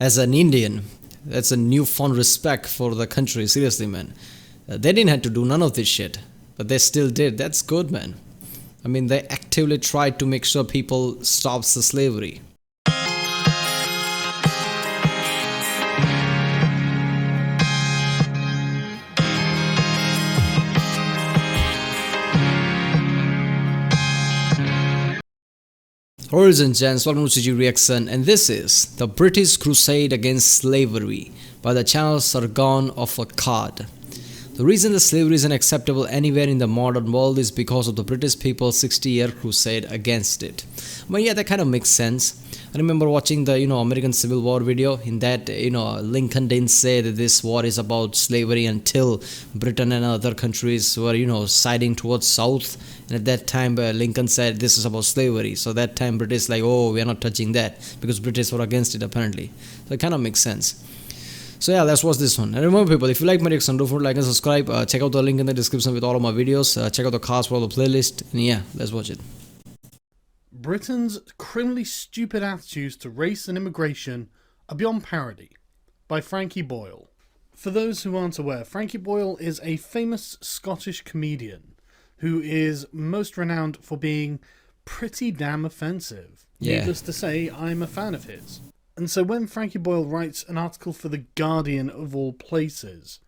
As an Indian, that's a newfound respect for the country. Seriously, man. They didn't have to do none of this shit, but they still did. That's good, man. I mean, they actively tried to make sure people stops the slavery. Ladies and gents, welcome to CG Reaction, and this is The British Crusade Against Slavery by the channel Sargon of Akkad. The reason that slavery is unacceptable anywhere in the modern world is because of the British people's 60-year crusade against it. But yeah, that kind of makes sense. I remember watching the American Civil War video. In that, Lincoln didn't say that this war is about slavery until Britain and other countries were siding towards South. And at that time, Lincoln said this is about slavery. So that time, British like, oh, we are not touching that because British were against it apparently. So it kind of makes sense. So yeah, let's watch this one. And remember, people, if you like my reaction, don't forget to like and subscribe. Check out the link in the description with all of my videos. Check out the cast for the playlist. And yeah, let's watch it. Britain's criminally stupid attitudes to race and immigration are beyond parody, by Frankie Boyle. For those who aren't aware, Frankie Boyle is a famous Scottish comedian who is most renowned for being pretty damn offensive. Yeah. Needless to say, I'm a fan of his. And so when Frankie Boyle writes an article for The Guardian of all places,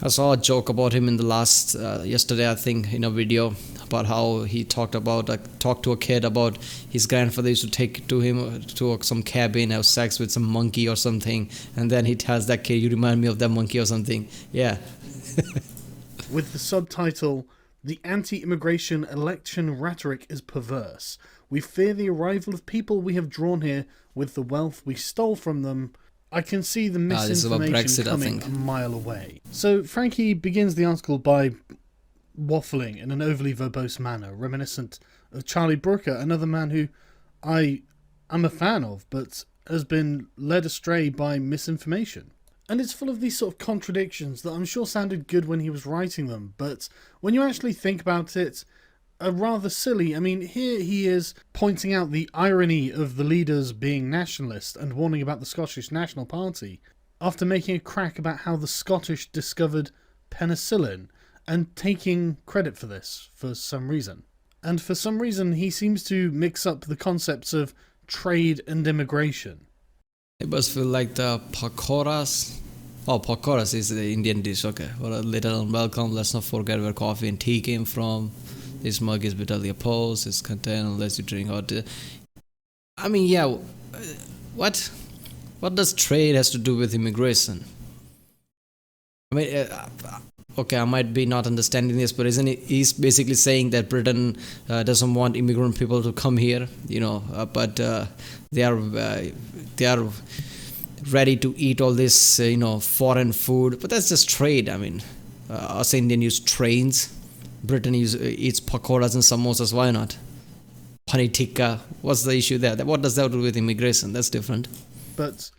I saw a joke about him in the last yesterday, I think, in a video about how he talked to a kid about his grandfather used to take to him to some cabin, have sex with some monkey or something, and then he tells that kid, "You remind me of that monkey" or something. Yeah. with the subtitle, "The anti-immigration election rhetoric is perverse. We fear the arrival of people we have drawn here with the wealth we stole from them." I can see the misinformation Brexit, coming a mile away. So Frankie begins the article by waffling in an overly verbose manner, reminiscent of Charlie Brooker, another man who I am a fan of, but has been led astray by misinformation. And it's full of these sort of contradictions that I'm sure sounded good when he was writing them, but when you actually think about it, are rather silly. I mean, here he is pointing out the irony of the leaders being nationalist and warning about the Scottish National Party after making a crack about how the Scottish discovered penicillin and taking credit for this for some reason. And for some reason he seems to mix up the concepts of trade and immigration. It must feel like the pakoras. Oh, pakoras is the Indian dish. Okay, well, a little unwelcome. Let's not forget where coffee and tea came from. This mug is bitterly opposed. It's contained unless you drink hot tea. I mean, yeah. What does trade has to do with immigration? I mean, okay, I might be not understanding this, but isn't he's basically saying that Britain doesn't want immigrant people to come here, but they are ready to eat all this, foreign food. But that's just trade. I mean, us Indian use trains. Britain eats pakoras and samosas. Why not? Paneer tikka. What's the issue there? What does that do with immigration? That's different. But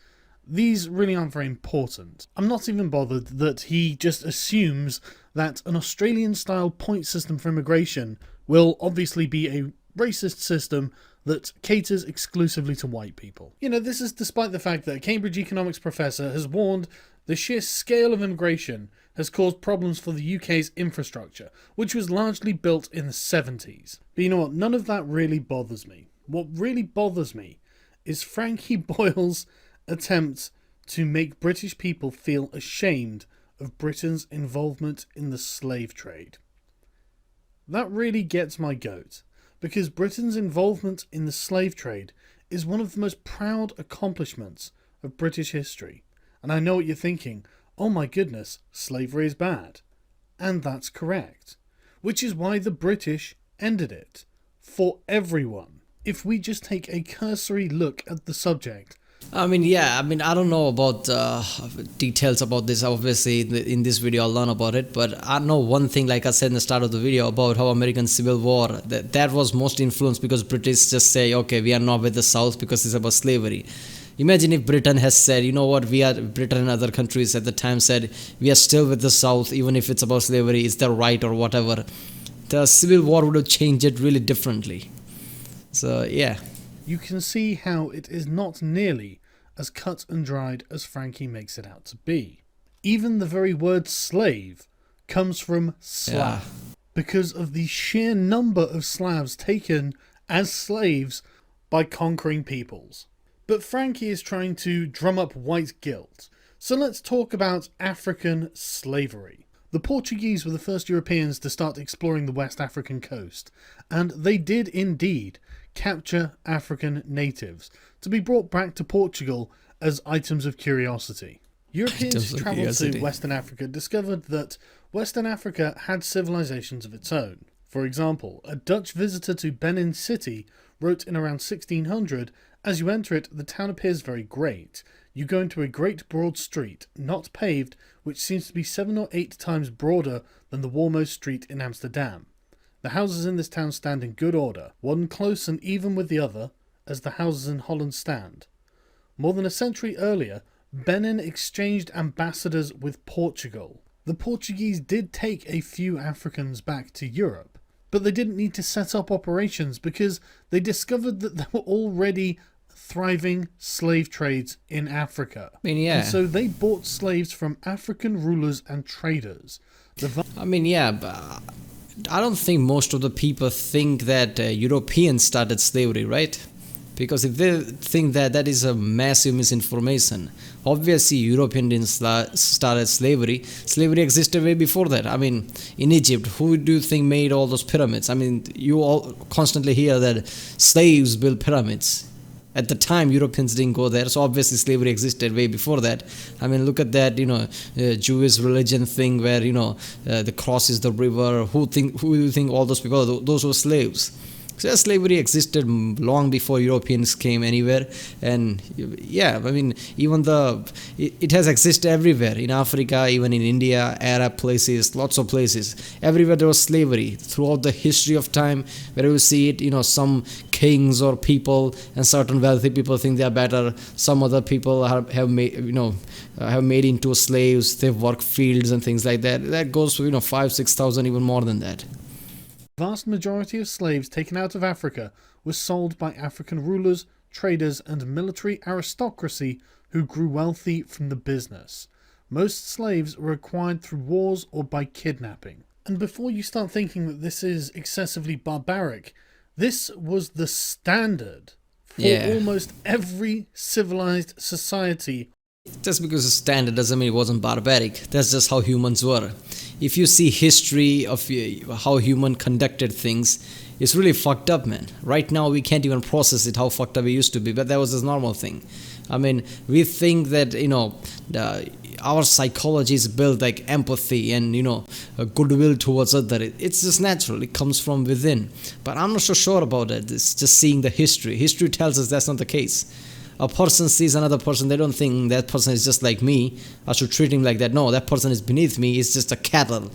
these really aren't very important. I'm not even bothered that he just assumes that an Australian-style point system for immigration will obviously be a racist system that caters exclusively to white people. This is despite the fact that a Cambridge economics professor has warned the sheer scale of immigration has caused problems for the UK's infrastructure, which was largely built in the 70s. But you know what? None of that really bothers me. What really bothers me is Frankie Boyle's attempt to make British people feel ashamed of Britain's involvement in the slave trade. That really gets my goat, because Britain's involvement in the slave trade is one of the most proud accomplishments of British history. And I know what you're thinking, oh my goodness, slavery is bad. And that's correct. Which is why the British ended it. For everyone. If we just take a cursory look at the subject. I mean, I don't know about details about this. Obviously, in this video, I'll learn about it. But I know one thing, like I said in the start of the video, about how American Civil War, that was most influenced because British just say, okay, we are not with the South because it's about slavery. Imagine if Britain has said, you know what, Britain and other countries at the time said, we are still with the South, even if it's about slavery, it's their right or whatever. The Civil War would have changed it really differently. So, yeah. You can see how it is not nearly as cut and dried as Frankie makes it out to be. Even the very word slave comes from Slav, because of the sheer number of Slavs taken as slaves by conquering peoples. But Frankie is trying to drum up white guilt, so let's talk about African slavery. The Portuguese were the first Europeans to start exploring the West African coast, and they did indeed capture African natives to be brought back to Portugal as items of curiosity. Europeans who travelled to Western Africa discovered that Western Africa had civilizations of its own. For example, a Dutch visitor to Benin City wrote in around 1600, "As you enter it, the town appears very great. You go into a great broad street, not paved, which seems to be 7 or 8 times broader than the warmost street in Amsterdam. The houses in this town stand in good order, one close and even with the other, as the houses in Holland stand." More than a century earlier, Benin exchanged ambassadors with Portugal. The Portuguese did take a few Africans back to Europe, but they didn't need to set up operations because they discovered that there were already thriving slave trades in Africa. And so they bought slaves from African rulers and traders. But I don't think most of the people think that Europeans started slavery, right? Because if they think that, that is a massive misinformation. Obviously, Europeans didn't started slavery. Slavery existed way before that. In Egypt, who do you think made all those pyramids? You all constantly hear that slaves built pyramids. At the time, Europeans didn't go there, so obviously slavery existed way before that. Look at that, Jewish religion thing where, the cross is the river. Who do you think all those people, those were slaves? So slavery existed long before Europeans came anywhere, and even it has existed everywhere, in Africa, even in India, Arab places, lots of places. Everywhere there was slavery throughout the history of time. Where you see it, some kings or people and certain wealthy people think they are better. Some other people have made into slaves. They work fields and things like that. That goes to 5,000-6,000, even more than that. The vast majority of slaves taken out of Africa were sold by African rulers, traders, and military aristocracy who grew wealthy from the business. Most slaves were acquired through wars or by kidnapping. And before you start thinking that this is excessively barbaric, this was the standard for almost every civilized society. Just because it's standard doesn't mean it wasn't barbaric. That's just how humans were. If you see history of how human conducted things, it's really fucked up, man. Right now we can't even process it, how fucked up it used to be, but that was this normal thing. We think that, our psychology is built like empathy and, a goodwill towards others. It's just natural. It comes from within. But I'm not so sure about it. It's just seeing the history. History tells us that's not the case. A person sees another person, they don't think that person is just like me, I should treat him like that. No, that person is beneath me, he's just a cattle.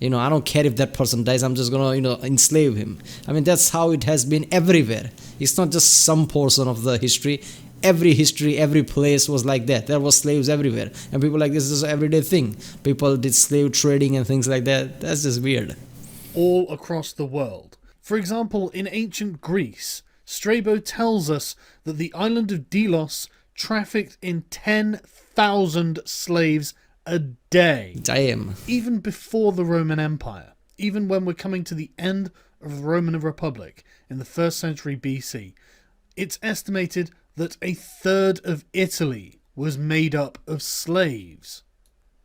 I don't care if that person dies, I'm just gonna, enslave him. That's how it has been everywhere. It's not just some portion of the history. Every place was like that. There was slaves everywhere. And people like, this is an everyday thing. People did slave trading and things like that. That's just weird. All across the world. For example, in ancient Greece, Strabo tells us that the island of Delos trafficked in 10,000 slaves a day. Damn. Even before the Roman Empire. Even when we're coming to the end of the Roman Republic in the 1st century BC, it's estimated that a third of Italy was made up of slaves.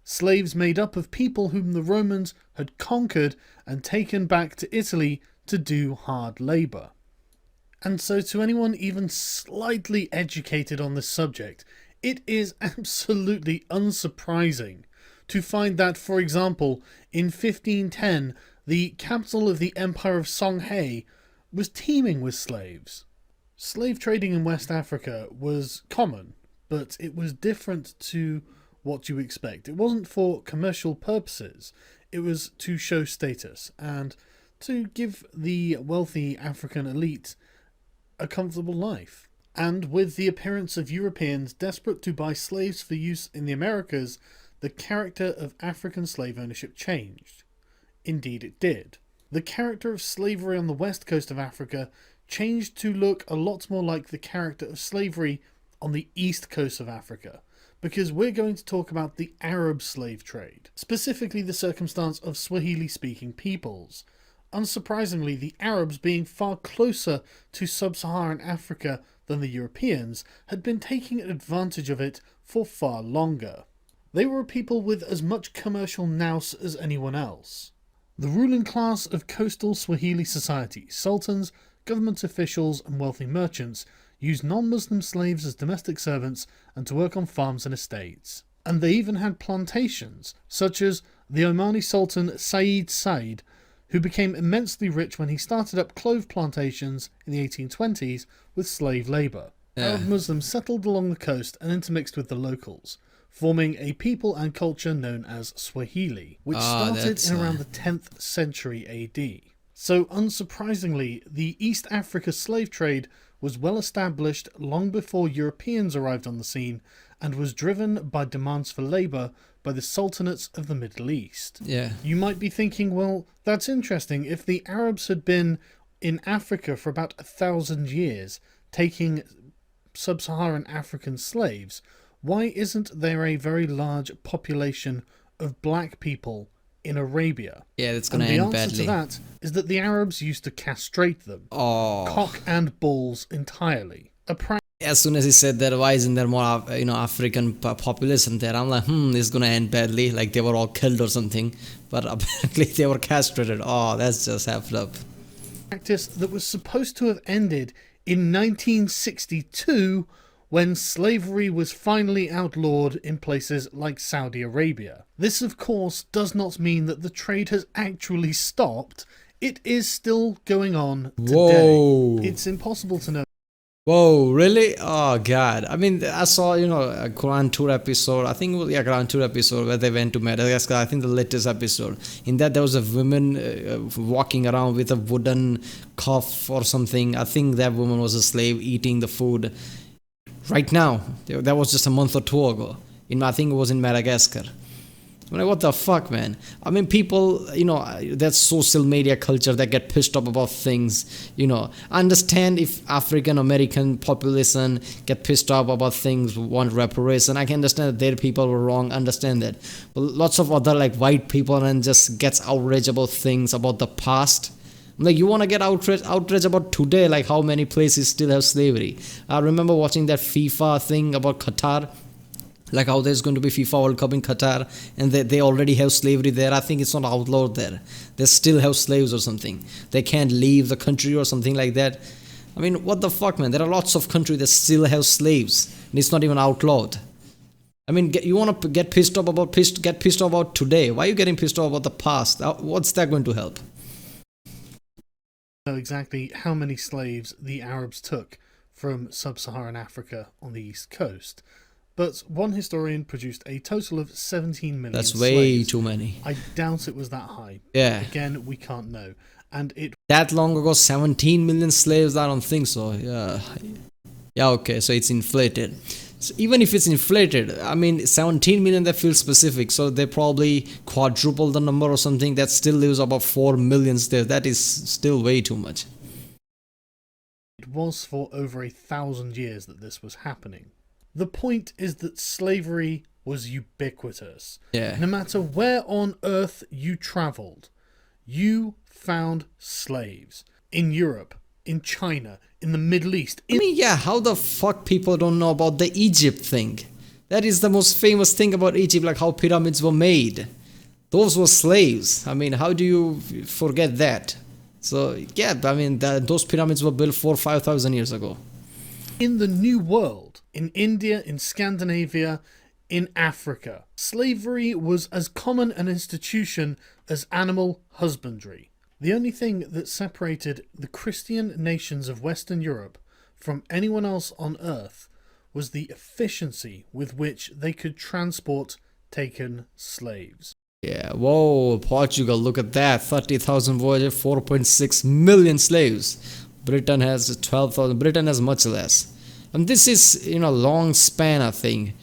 Slaves made up of people whom the Romans had conquered and taken back to Italy to do hard labour. And so to anyone even slightly educated on this subject, it is absolutely unsurprising to find that, for example, in 1510, the capital of the Empire of Songhai was teeming with slaves. Slave trading in West Africa was common, but it was different to what you expect. It wasn't for commercial purposes. It was to show status and to give the wealthy African elite a comfortable life. And with the appearance of Europeans desperate to buy slaves for use in the Americas, the character of African slave ownership changed. Indeed it did. The character of slavery on the west coast of Africa changed to look a lot more like the character of slavery on the east coast of Africa, because we're going to talk about the Arab slave trade, specifically the circumstance of Swahili-speaking peoples. Unsurprisingly, the Arabs, being far closer to sub-Saharan Africa than the Europeans, had been taking advantage of it for far longer. They were a people with as much commercial nous as anyone else. The ruling class of coastal Swahili society, sultans, government officials and wealthy merchants, used non-Muslim slaves as domestic servants and to work on farms and estates. And they even had plantations, such as the Omani Sultan Said, who became immensely rich when he started up clove plantations in the 1820s with slave labour. Arab Muslims settled along the coast and intermixed with the locals, forming a people and culture known as Swahili, which started in around the 10th century AD. So unsurprisingly, the East Africa slave trade was well established long before Europeans arrived on the scene and was driven by demands for labour by the sultanates of the Middle East. Yeah. You might be thinking, well, that's interesting. If the Arabs had been in Africa for about 1,000 years, taking sub-Saharan African slaves, why isn't there a very large population of black people in Arabia? Yeah, that's going to end badly. The answer to that is that the Arabs used to castrate them. Oh. Cock and balls entirely. As soon as he said that, why isn't there more, African population there? I'm like, it's going to end badly, like they were all killed or something. But apparently they were castrated. Oh, that's just effed up. Practice that was supposed to have ended in 1962 when slavery was finally outlawed in places like Saudi Arabia. This, of course, does not mean that the trade has actually stopped. It is still going on today. Whoa. It's impossible to know. Whoa, really? Oh, God. I mean, I saw, a Grand Tour episode. I think it was, Grand Tour episode where they went to Madagascar. I think the latest episode. In that, there was a woman walking around with a wooden cup or something. I think that woman was a slave eating the food. Right now, that was just a month or two ago. I think it was in Madagascar. I'm like, what the fuck, man? I mean, people, that social media culture that get pissed off about things, I understand if African American population get pissed off about things, want reparation. I can understand that their people were wrong, understand that. But lots of other like white people and just gets outraged about things about the past. Like, you want to get outraged about today, like how many places still have slavery. I remember watching that FIFA thing about Qatar, like how there's going to be FIFA World Cup in Qatar, and they already have slavery there. I think it's not outlawed there. They still have slaves or something. They can't leave the country or something like that. I mean, what the fuck, man? There are lots of countries that still have slaves, and it's not even outlawed. I mean, you want to get pissed off about today. Why are you getting pissed off about the past? What's that going to help? Know exactly how many slaves the Arabs took from sub-Saharan Africa on the east coast, but one historian produced a total of 17 million That's slaves. Way too many. I doubt it was that high. Yeah. Again, we can't know. And that long ago, 17 million slaves? I don't think so. Yeah, okay, so it's inflated. So even if it's inflated, I mean, 17 million, that feels specific. So they probably quadruple the number or something. That still leaves about 4 million there. That is still way too much. It was for over 1,000 years that this was happening. The point is that slavery was ubiquitous. Yeah. No matter where on earth you travelled, you found slaves. In Europe, in China, in the Middle East. How the fuck people don't know about the Egypt thing? That is the most famous thing about Egypt, like how pyramids were made. Those were slaves. I mean, how do you forget that? So, yeah, I mean, those pyramids were built 4,000 or 5,000 years ago. In the New World, in India, in Scandinavia, in Africa, slavery was as common an institution as animal husbandry. The only thing that separated the Christian nations of Western Europe from anyone else on Earth was the efficiency with which they could transport taken slaves. Yeah, whoa, Portugal, look at that. 30,000 voyages, 4.6 million slaves. Britain has 12,000. Britain has much less. And this is, long span, I think.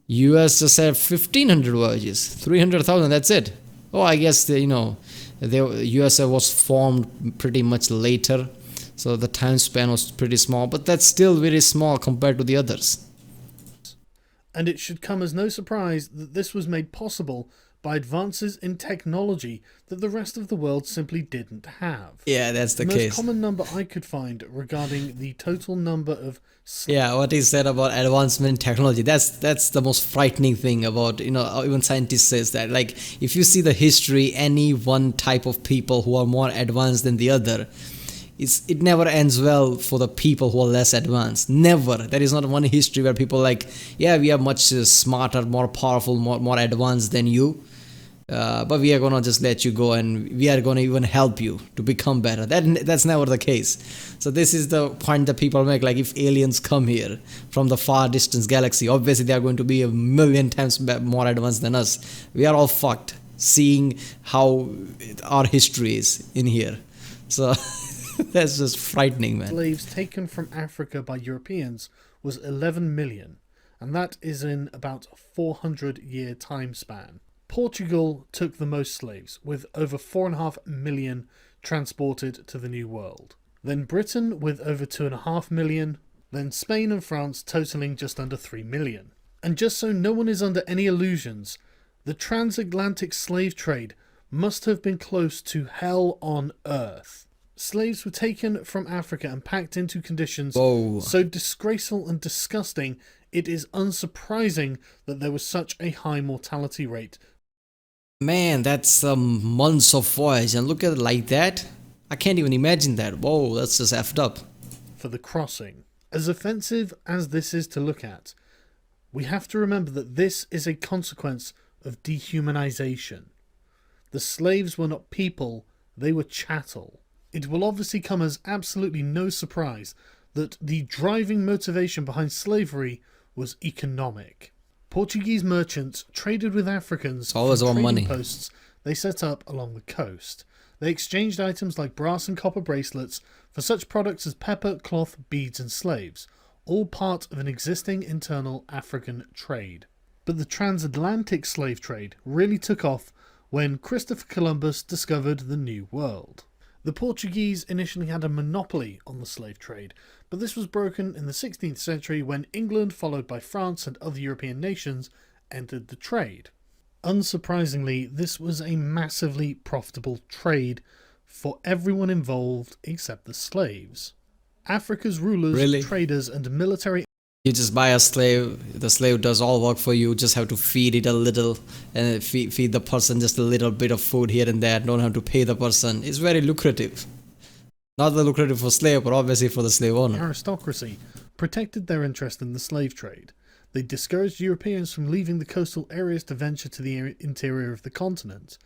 US just had 1,500 voyages, 300,000, that's it. Oh, I guess, the USA was formed pretty much later, so the time span was pretty small, but that's still very small compared to the others. And it should come as no surprise that this was made possible by advances in technology that the rest of the world simply didn't have. Yeah, that's the most case. common number I could find regarding the total number of Yeah, what he said about advancement in technology, that's the most frightening thing about, even scientists says that, like, if you see the history, any one type of people who are more advanced than the other, it never ends well for the people who are less advanced. Never. There is not one history where people like, yeah, we are much smarter, more powerful, more advanced than you. But we are gonna just let you go, and we are gonna even help you to become better. That's never the case. So this is the point that people make. Like, if aliens come here from the far distance galaxy, obviously they are going to be a million times more advanced than us. We are all fucked seeing how our history is in here. So that's just frightening, man. Slaves taken from Africa by Europeans was 11 million, and that is in about a 400-year time span. Portugal took the most slaves, with over 4.5 million transported to the New World. Then Britain with over 2.5 million, then Spain and France totaling just under 3 million. And just so no one is under any illusions, the transatlantic slave trade must have been close to hell on earth. Slaves were taken from Africa and packed into conditions so disgraceful and disgusting, it is unsurprising that there was such a high mortality rate. Man, that's months of voyage, and look at it like that. I can't even imagine that. Whoa, that's just effed up. For the crossing. As offensive as this is to look at, we have to remember that this is a consequence of dehumanization. The slaves were not people, they were chattel. It will obviously come as absolutely no surprise that the driving motivation behind slavery was economic. Portuguese merchants traded with Africans from trading money. posts they set up along the coast. They exchanged items like brass and copper bracelets for such products as pepper, cloth, beads and slaves, all part of an existing internal African trade. But the transatlantic slave trade really took off when Christopher Columbus discovered the New World. The Portuguese initially had a monopoly on the slave trade, but this was broken in the 16th century when England, followed by France and other European nations, entered the trade. Unsurprisingly, this was a massively profitable trade for everyone involved except the slaves. Africa's rulers, traders and military. You just buy a slave, the slave does all work for you, just have to feed it a little, and feed the person just a little bit of food here and there, don't have to pay the person. It's very lucrative. Not the lucrative for slave, but obviously for the slave owner. Aristocracy protected their interest in the slave trade. They discouraged Europeans from leaving the coastal areas to venture to the interior of the continent.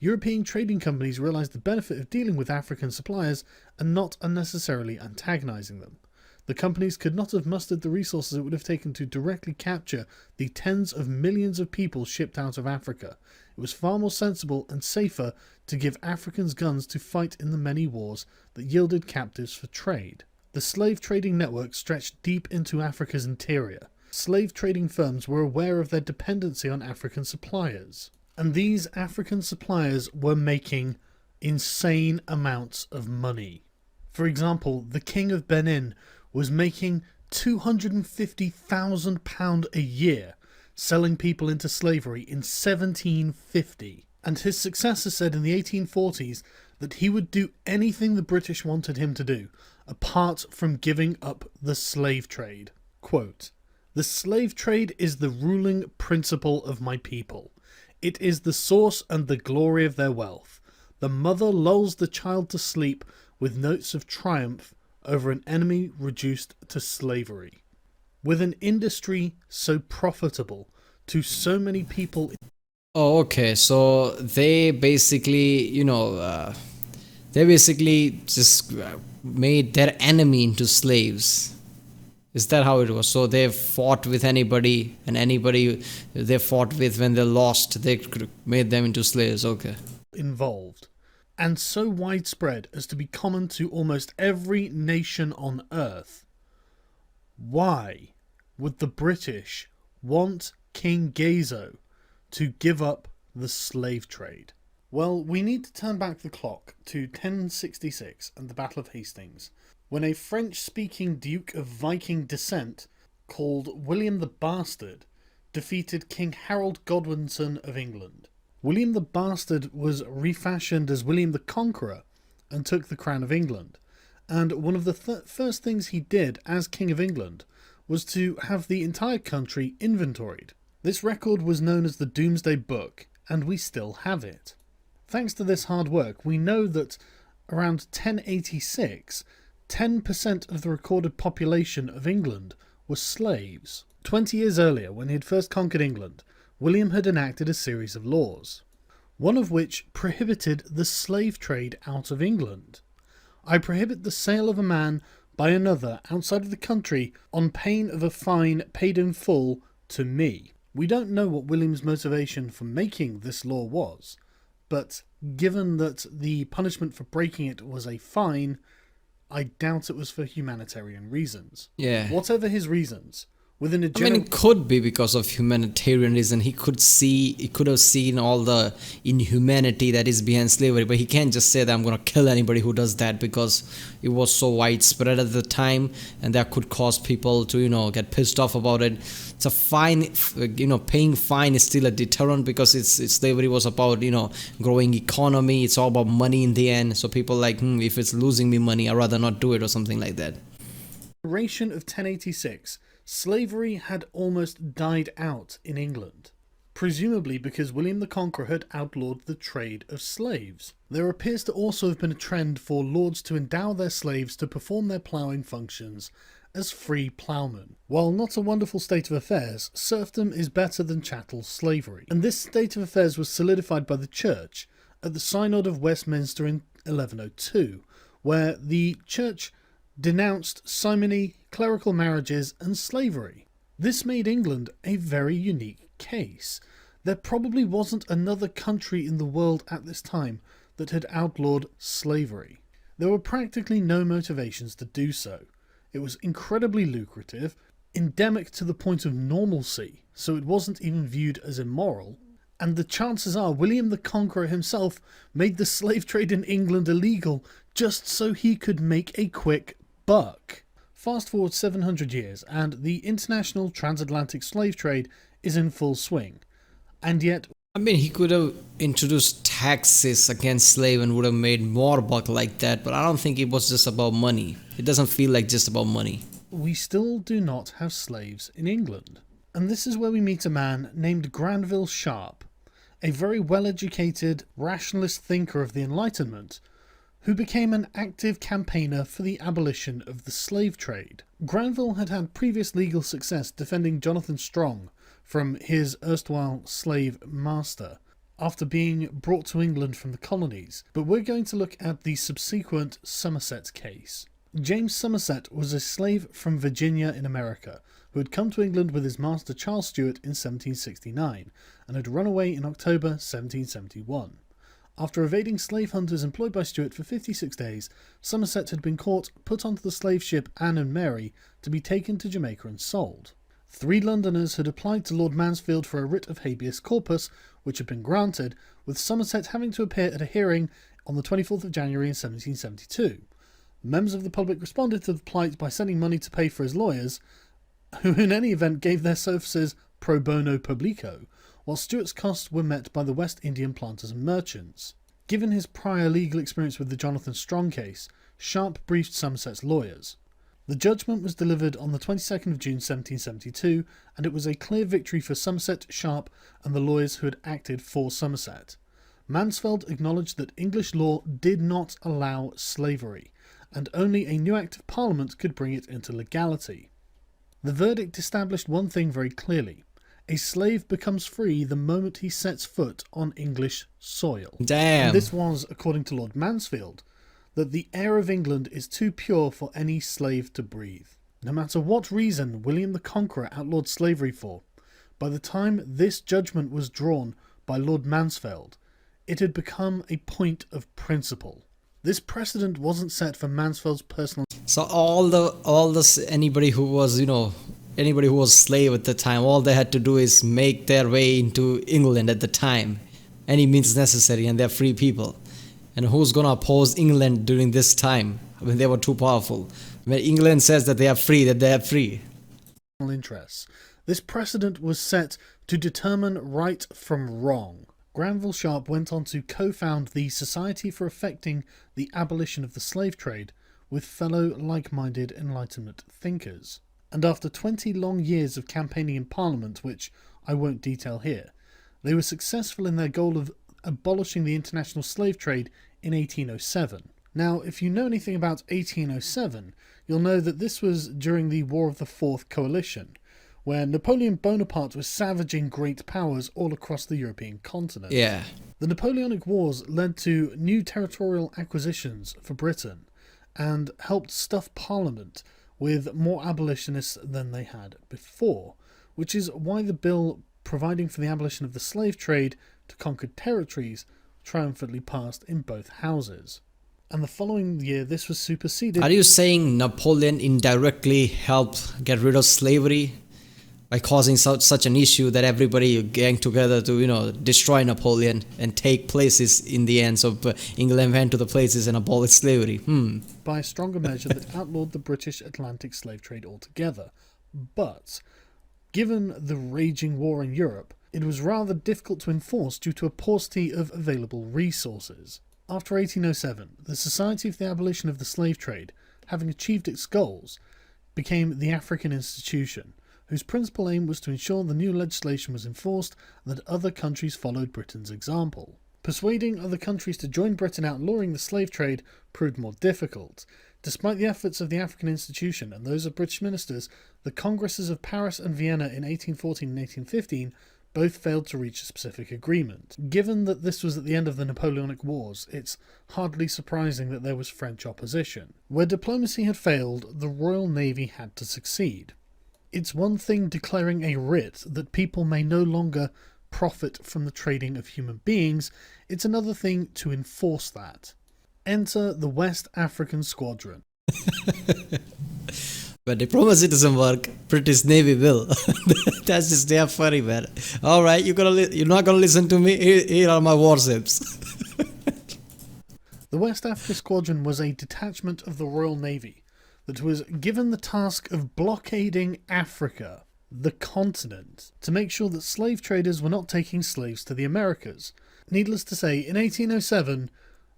European trading companies realized the benefit of dealing with African suppliers and not unnecessarily antagonizing them. The companies could not have mustered the resources it would have taken to directly capture the tens of millions of people shipped out of Africa. It was far more sensible and safer to give Africans guns to fight in the many wars that yielded captives for trade. The slave trading network stretched deep into Africa's interior. Slave trading firms were aware of their dependency on African suppliers, and these African suppliers were making insane amounts of money. For example, the King of Benin was making £250,000 a year selling people into slavery in 1750, and his successor said in the 1840s that he would do anything the British wanted him to do, apart from giving up the slave trade. Quote, "The slave trade is the ruling principle of my people. It is the source and the glory of their wealth. The mother lulls the child to sleep with notes of triumph over an enemy reduced to slavery. With an industry so profitable to so many people." Oh, okay. So they basically, they basically just made their enemy into slaves. Is that how it was? So they fought with anybody, and anybody they fought with, when they lost, they made them into slaves. Okay. Involved. And so widespread as to be common to almost every nation on earth. Why would the British want King Gezo to give up the slave trade? Well, we need to turn back the clock to 1066 and the Battle of Hastings, when a French-speaking Duke of Viking descent called William the Bastard defeated King Harold Godwinson of England. William the Bastard was refashioned as William the Conqueror and took the crown of England. And one of the first things he did as King of England was to have the entire country inventoried. This record was known as the Domesday Book, and we still have it. Thanks to this hard work, we know that around 1086, 10% of the recorded population of England were slaves. 20 years earlier, when he had first conquered England, William had enacted a series of laws, one of which prohibited the slave trade out of England. I prohibit the sale of a man by another outside of the country on pain of a fine paid in full to me. We don't know what William's motivation for making this law was, but given that the punishment for breaking it was a fine, I doubt it was for humanitarian reasons. Yeah. Whatever his reasons, within a it could be because of humanitarian reason. He could have seen all the inhumanity that is behind slavery, but he can't just say that I'm going to kill anybody who does that, because it was so widespread at the time, and that could cause people to, get pissed off about it. It's a fine, paying fine is still a deterrent, because slavery was about, growing economy. It's all about money in the end. So people if it's losing me money, I'd rather not do it, or something like that. Duration of 1086, slavery had almost died out in England, presumably because William the Conqueror had outlawed the trade of slaves. There appears to also have been a trend for lords to endow their slaves to perform their ploughing functions as free ploughmen. While not a wonderful state of affairs, serfdom is better than chattel slavery, and this state of affairs was solidified by the Church at the Synod of Westminster in 1102, where the Church denounced simony, clerical marriages, and slavery. This made England a very unique case. There probably wasn't another country in the world at this time that had outlawed slavery. There were practically no motivations to do so. It was incredibly lucrative, endemic to the point of normalcy, so it wasn't even viewed as immoral, and the chances are William the Conqueror himself made the slave trade in England illegal just so he could make a quick buck. Fast forward 700 years and the international transatlantic slave trade is in full swing, and yet he could have introduced taxes against slave and would have made more buck like that, but I don't think it was just about money. It doesn't feel like just about money. We still do not have slaves in England. And this is where we meet a man named Granville Sharp, a very well-educated rationalist thinker of the Enlightenment, who became an active campaigner for the abolition of the slave trade. Granville had had previous legal success defending Jonathan Strong from his erstwhile slave master after being brought to England from the colonies, but we're going to look at the subsequent Somerset case. James Somerset was a slave from Virginia in America who had come to England with his master Charles Stuart in 1769 and had run away in October 1771. After evading slave hunters employed by Stuart for 56 days, Somerset had been caught, put onto the slave ship Anne and Mary to be taken to Jamaica and sold. 3 Londoners had applied to Lord Mansfield for a writ of habeas corpus, which had been granted, with Somerset having to appear at a hearing on the 24th of January in 1772. Members of the public responded to the plight by sending money to pay for his lawyers, who in any event gave their services pro bono publico, while Stuart's costs were met by the West Indian planters and merchants. Given his prior legal experience with the Jonathan Strong case, Sharp briefed Somerset's lawyers. The judgment was delivered on the 22nd of June 1772, and it was a clear victory for Somerset, Sharp, and the lawyers who had acted for Somerset. Mansfield acknowledged that English law did not allow slavery, and only a new Act of Parliament could bring it into legality. The verdict established one thing very clearly: a slave becomes free the moment he sets foot on English soil. Damn. And this was, according to Lord Mansfield, that the air of England is too pure for any slave to breathe. No matter what reason William the Conqueror outlawed slavery for, by the time this judgment was drawn by Lord Mansfield, it had become a point of principle. This precedent wasn't set for Mansfield's personal... So anybody who was slave at the time, all they had to do is make their way into England at the time. Any means necessary, and they're free people. And who's going to oppose England during this time when they were too powerful? When England says that they are free, that they are free. Interests. This precedent was set to determine right from wrong. Granville Sharp went on to co-found the Society for Effecting the Abolition of the Slave Trade with fellow like-minded Enlightenment thinkers. And after 20 long years of campaigning in Parliament, which I won't detail here, they were successful in their goal of abolishing the international slave trade in 1807. Now, if you know anything about 1807, you'll know that this was during the War of the Fourth Coalition, where Napoleon Bonaparte was savaging great powers all across the European continent. Yeah. The Napoleonic Wars led to new territorial acquisitions for Britain and helped stuff Parliament with more abolitionists than they had before, which is why the bill providing for the abolition of the slave trade to conquered territories triumphantly passed in both houses. And the following year this was superseded. Are you saying Napoleon indirectly helped get rid of slavery by causing such an issue that everybody gang together to, destroy Napoleon and take places in the end? So England went to the places and abolished slavery. By a stronger measure that outlawed the British Atlantic slave trade altogether. But, given the raging war in Europe, it was rather difficult to enforce due to a paucity of available resources. After 1807, the Society for the Abolition of the Slave Trade, having achieved its goals, became the African Institution, whose principal aim was to ensure the new legislation was enforced and that other countries followed Britain's example. Persuading other countries to join Britain outlawing the slave trade proved more difficult. Despite the efforts of the African Institution and those of British ministers, the Congresses of Paris and Vienna in 1814 and 1815 both failed to reach a specific agreement. Given that this was at the end of the Napoleonic Wars, it's hardly surprising that there was French opposition. Where diplomacy had failed, the Royal Navy had to succeed. It's one thing declaring a writ that people may no longer profit from the trading of human beings, it's another thing to enforce that. Enter the West African Squadron. But diplomacy doesn't work, British Navy will. That's just damn funny, man. Alright, you're not gonna listen to me? Here are my warships. The West Africa Squadron was a detachment of the Royal Navy that was given the task of blockading Africa, the continent, to make sure that slave traders were not taking slaves to the Americas. Needless to say, in 1807,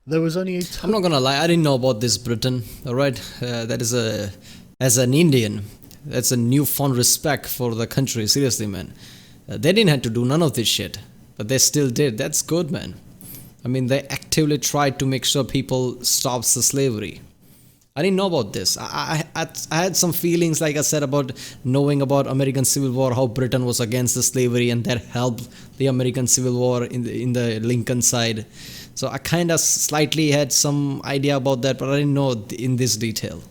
there was only I'm not gonna lie, I didn't know about this Britain, alright? That is as an Indian, that's a newfound respect for the country, seriously, man. They didn't have to do none of this shit, but they still did. That's good, man. I mean, they actively tried to make sure people stops the slavery. I didn't know about this. I had some feelings, like I said, about knowing about American Civil War, how Britain was against the slavery and that helped the American Civil War in the Lincoln side. So I kind of slightly had some idea about that, but I didn't know in this detail.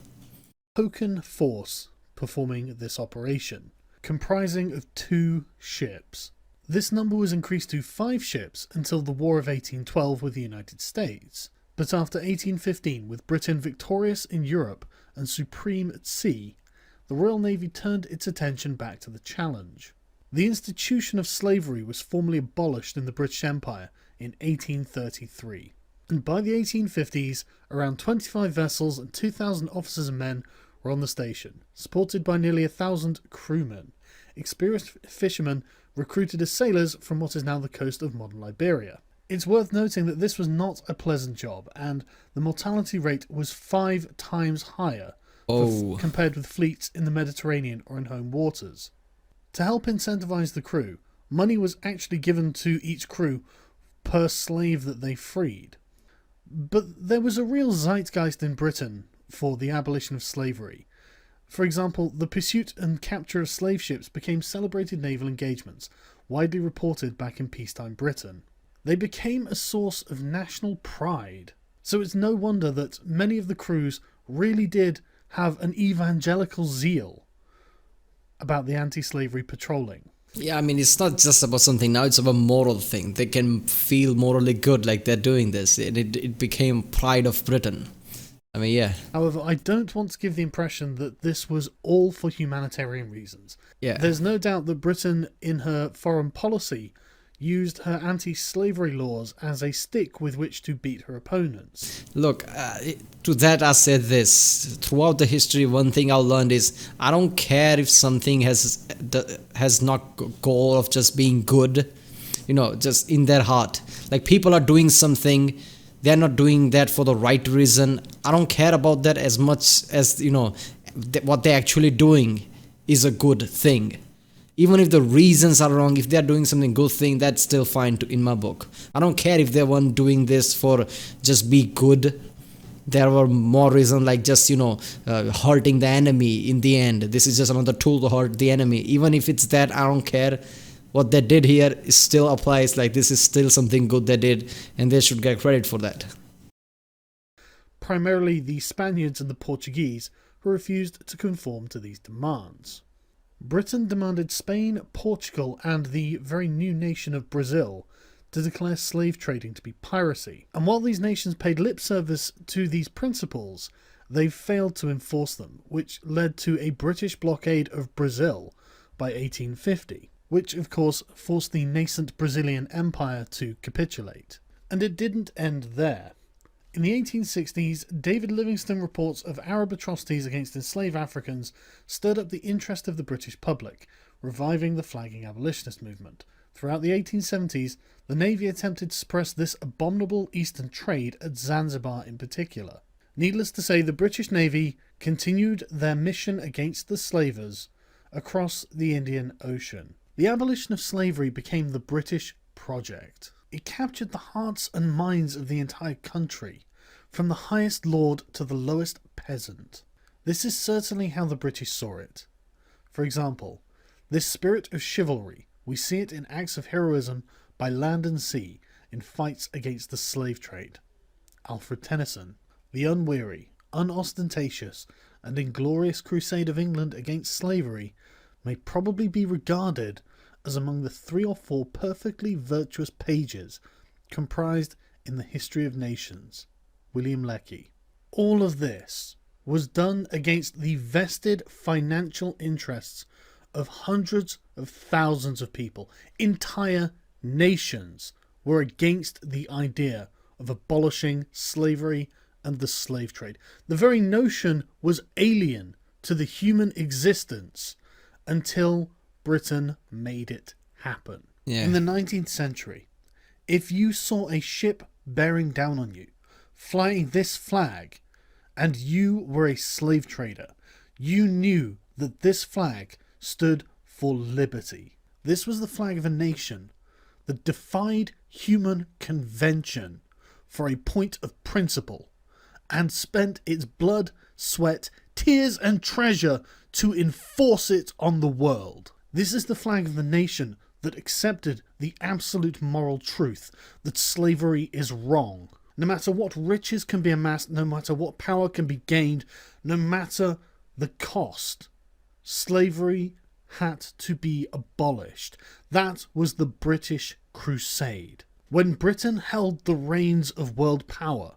Token force performing this operation, comprising of 2 ships. This number was increased to 5 ships until the War of 1812 with the United States. But after 1815, with Britain victorious in Europe and supreme at sea, the Royal Navy turned its attention back to the challenge. The institution of slavery was formally abolished in the British Empire in 1833, and by the 1850s, around 25 vessels and 2,000 officers and men were on the station, supported by nearly 1,000 crewmen. Experienced fishermen recruited as sailors from what is now the coast of modern Liberia. It's worth noting that this was not a pleasant job, and the mortality rate was 5 times higher compared with fleets in the Mediterranean or in home waters. To help incentivize the crew, money was actually given to each crew per slave that they freed. But there was a real zeitgeist in Britain for the abolition of slavery. For example, the pursuit and capture of slave ships became celebrated naval engagements, widely reported back in peacetime Britain. They became a source of national pride. So it's no wonder that many of the crews really did have an evangelical zeal about the anti-slavery patrolling. Yeah, I mean, it's not just about something now, it's about a moral thing. They can feel morally good like they're doing this. It became pride of Britain. I mean, yeah. However, I don't want to give the impression that this was all for humanitarian reasons. Yeah. There's no doubt that Britain, in her foreign policy, used her anti-slavery laws as a stick with which to beat her opponents. Look, to that I said this. Throughout the history, one thing I learned is I don't care if something has not goal of just being good, just in their heart. Like people are doing something, they're not doing that for the right reason. I don't care about that as much as, what they're actually doing is a good thing. Even if the reasons are wrong, if they're doing something good thing, that's still fine in my book. I don't care if they weren't doing this for just be good. There were more reasons like just, hurting the enemy in the end. This is just another tool to hurt the enemy. Even if it's that, I don't care. What they did here still applies. Like this is still something good they did, and they should get credit for that. Primarily the Spaniards and the Portuguese who refused to conform to these demands. Britain demanded Spain, Portugal, and the very new nation of Brazil to declare slave trading to be piracy. And while these nations paid lip service to these principles, they failed to enforce them, which led to a British blockade of Brazil by 1850, which of course forced the nascent Brazilian Empire to capitulate. And it didn't end there. In the 1860s, David Livingstone reports of Arab atrocities against enslaved Africans stirred up the interest of the British public, reviving the flagging abolitionist movement. Throughout the 1870s, the Navy attempted to suppress this abominable eastern trade at Zanzibar in particular. Needless to say, the British Navy continued their mission against the slavers across the Indian Ocean. The abolition of slavery became the British project. It captured the hearts and minds of the entire country, from the highest lord to the lowest peasant. This is certainly how the British saw it. For example, this spirit of chivalry, we see it in acts of heroism by land and sea in fights against the slave trade. Alfred Tennyson, the unweary, unostentatious, and inglorious crusade of England against slavery may probably be regarded as among the 3 or 4 perfectly virtuous pages comprised in the History of Nations. William Lecky. All of this was done against the vested financial interests of hundreds of thousands of people. Entire nations were against the idea of abolishing slavery and the slave trade. The very notion was alien to the human existence until Britain made it happen. Yeah. In the 19th century, if you saw a ship bearing down on you, flying this flag, and you were a slave trader, you knew that this flag stood for liberty. This was the flag of a nation that defied human convention for a point of principle and spent its blood, sweat, tears and treasure to enforce it on the world. This is the flag of the nation that accepted the absolute moral truth that slavery is wrong. No matter what riches can be amassed, no matter what power can be gained, no matter the cost, slavery had to be abolished. That was the British Crusade. When Britain held the reins of world power,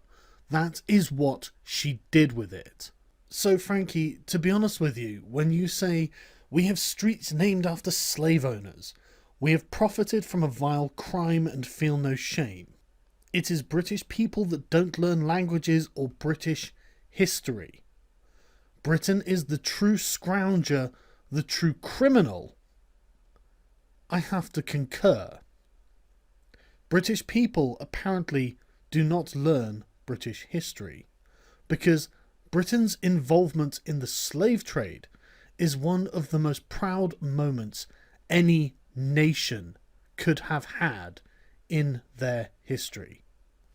that is what she did with it. So Frankie, to be honest with you, when you say, we have streets named after slave owners, we have profited from a vile crime and feel no shame, it is British people that don't learn languages or British history. Britain is the true scrounger, the true criminal. I have to concur. British people apparently do not learn British history, because Britain's involvement in the slave trade is one of the most proud moments any nation could have had in their history.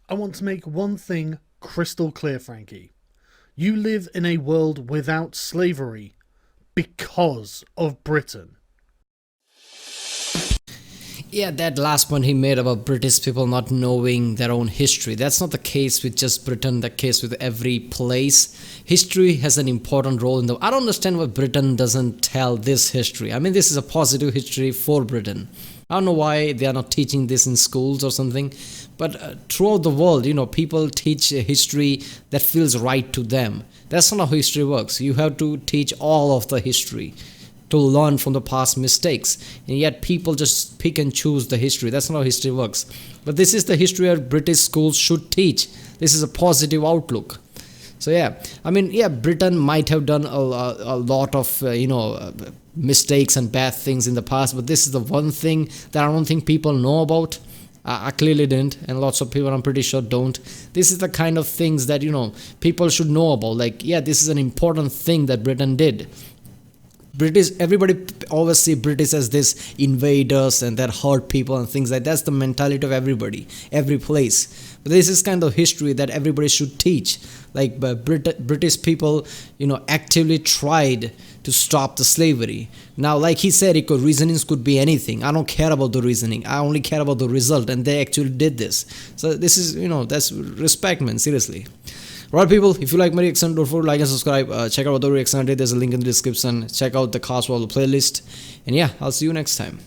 I want to make one thing crystal clear, Frankie. You live in a world without slavery because of Britain. Yeah, that last point he made about British people not knowing their own history. That's not the case with just Britain, the case with every place. History has an important role in I don't understand why Britain doesn't tell this history. I mean, this is a positive history for Britain. I don't know why they are not teaching this in schools or something. But throughout the world, people teach a history that feels right to them. That's not how history works. You have to teach all of the history. to learn from the past mistakes, and yet people just pick and choose the history. That's not how history works. But this is the history that British schools should teach. This is a positive outlook. So yeah, I mean, yeah, Britain might have done a lot of mistakes and bad things in the past, but this is the one thing that I don't think people know about. I clearly didn't, and lots of people, I'm pretty sure, don't. This is the kind of things that people should know about. Like, yeah, this is an important thing that Britain did. Everybody always see British as this invaders and that hurt people and things like that. That's the mentality of everybody, every place. But this is kind of history that everybody should teach. Like, British people, actively tried to stop the slavery. Now, like he said, reasonings could be anything. I don't care about the reasoning. I only care about the result, and they actually did this. So this is, that's respect, man. Seriously. Alright, people, if you like my reaction, don't forget to like and subscribe. Check out other reaction I did. There's a link in the description. Check out the Cast Wall playlist. And yeah, I'll see you next time.